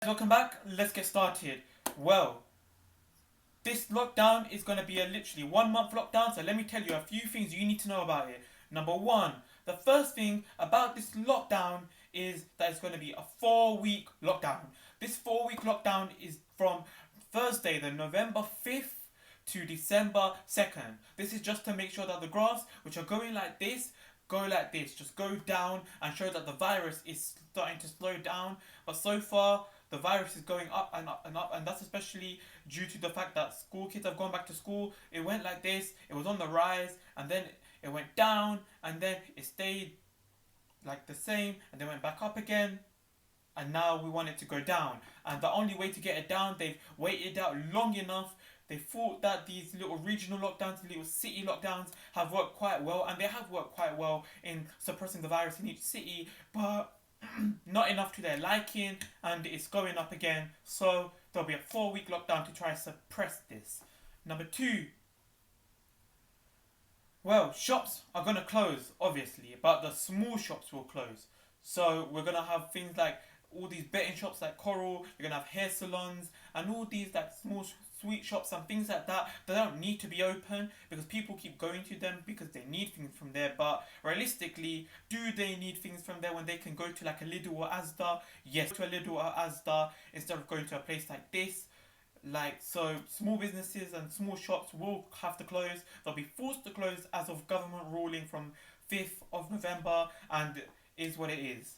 Welcome back. Let's get started. Well, this lockdown is going to be a literally 1 month lockdown, so let me tell you a few things you need to know about it. Number one, the first thing about this lockdown is that it's going to be a 4-week lockdown. This 4-week lockdown is from Thursday, the November 5th to December 2nd. This is just to make sure that the graphs, which are going like this, go like this, just go down and show that the virus is starting to slow down. But so far, the virus is going up and up and up, and that's especially due to the fact that school kids have gone back to school. It went like this, it was on the rise, and then it went down, and then it stayed like the same, and then went back up again, and now we want it to go down. And the only way to get it down, they've waited out long enough. They thought that these little regional lockdowns, little city lockdowns have worked quite well, and they have worked quite well in suppressing the virus in each city, but not enough to their liking, and it's going up again. So there'll be a 4-week lockdown to try and suppress this. Number two, well, shops are going to close, obviously, but the small shops will close. So we're going to have things like all these betting shops like Coral, you're going to have hair salons, and all these like small sweet shops and things like that. They don't need to be open because people keep going to them because they need things from there. But realistically, do they need things from there when they can go to like a Lidl or Asda? Yes, to a Lidl or Asda instead of going to a place like this. Like, so small businesses and small shops will have to close. They'll be forced to close as of government ruling from 5th of November, and is what it is.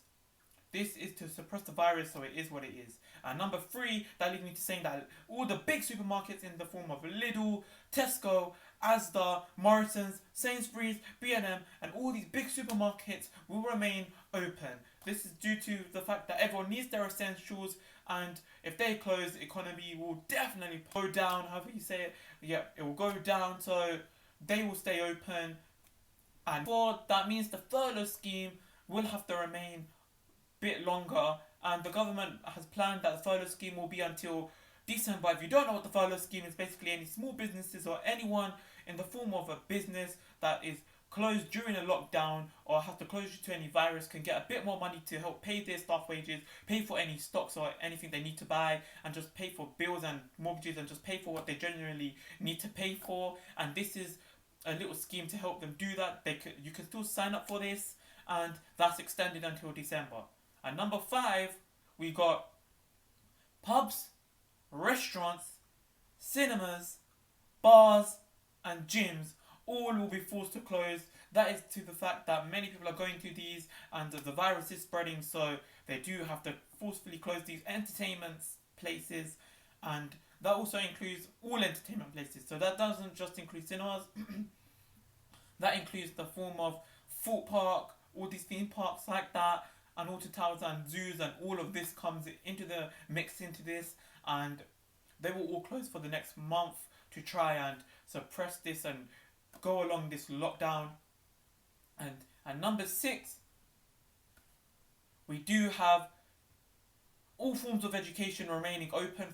This is to suppress the virus, so it is what it is. And number three, that leads me to saying that all the big supermarkets in the form of Lidl, Tesco, Asda, Morrison's, Sainsbury's, B&M, and all these big supermarkets will remain open. This is due to the fact that everyone needs their essentials, and if they close, the economy will definitely go down, however you say it. Yeah, it will go down, so they will stay open. And that means the furlough scheme will have to remain bit longer, and the government has planned that the furlough scheme will be until December. If you don't know what the furlough scheme is, basically any small businesses or anyone in the form of a business that is closed during a lockdown or has to close due to any virus can get a bit more money to help pay their staff wages, pay for any stocks or anything they need to buy, and just pay for bills and mortgages, and just pay for what they generally need to pay for. And this is a little scheme to help them do that. You can still sign up for this, and that's extended until December. And number five, we got pubs, restaurants, cinemas, bars, and gyms. All will be forced to close. That is to the fact that many people are going to these, and the virus is spreading, so they do have to forcefully close these entertainment places, and that also includes all entertainment places. So that doesn't just include cinemas. That includes the form of thought park, all these theme parks like that, and water towers and zoos, and all of this comes into the mix into this, and they will all close for the next month to try and suppress this and go along this lockdown. And number six, we do have all forms of education remaining open,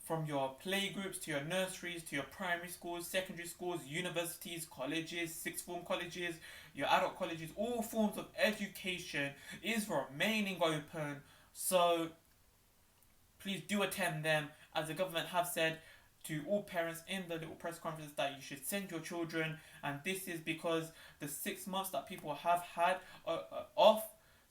from your playgroups to your nurseries to your primary schools, secondary schools, universities, colleges, sixth form colleges, your adult colleges. All forms of education is remaining open, so please do attend them, as the government have said to all parents in the little press conference that you should send your children. And this is because the 6 months that people have had off,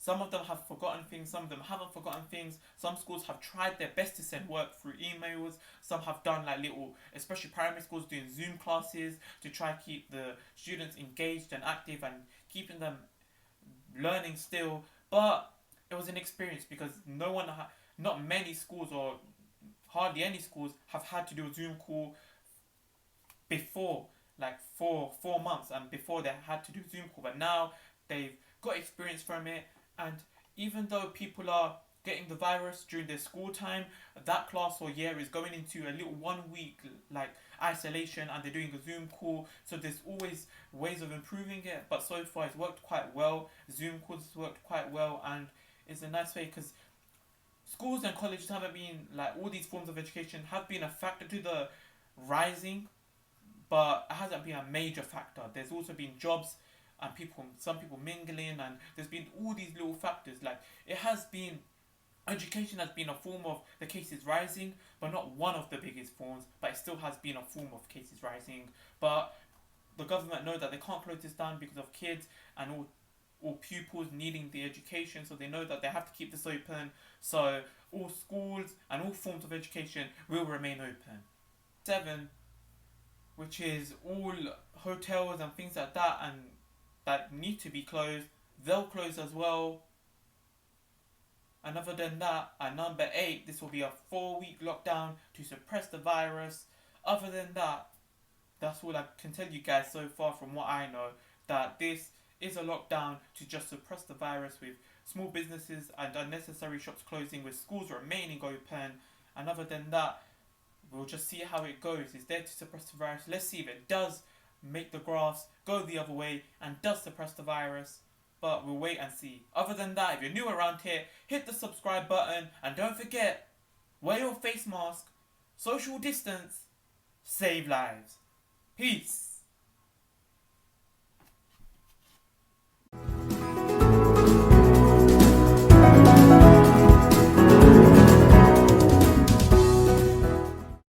some of them have forgotten things, some of them haven't forgotten things. Some schools have tried their best to send work through emails. Some have done like little, especially primary schools, doing Zoom classes to try to keep the students engaged and active and keeping them learning still. But it was an experience because not many schools, or hardly any schools, have had to do a Zoom call before, like for 4 months, and before they had to do Zoom call. But now they've got experience from it, and even though people are getting the virus during their school time, that class or year is going into a little 1 week like isolation, and they're doing a Zoom call. So there's always ways of improving it, but so far it's worked quite well. Zoom calls has worked quite well, and it's a nice way because schools and colleges haven't been, like, all these forms of education have been a factor to the rising, but it hasn't been a major factor. There's also been jobs and some people mingling, and there's been all these little factors. Like, it has been, education has been a form of the cases rising, but not one of the biggest forms, but it still has been a form of cases rising. But the government know that they can't close this down because of kids and all pupils needing the education, so they know that they have to keep this open. So all schools and all forms of education will remain open. 7, which is all hotels and things like that and that need to be closed, they'll close as well. And other than that, at number 8, this will be a 4-week lockdown to suppress the virus. Other than that, that's all I can tell you guys so far from what I know, that this is a lockdown to just suppress the virus, with small businesses and unnecessary shops closing, with schools remaining open. And other than that, we'll just see how it goes. It's there to suppress the virus. Let's see if it does make the graphs go the other way and does suppress the virus. But we'll wait and see. Other than that, if you're new around here, hit the subscribe button. And don't forget, wear your face mask, social distance, save lives. Peace.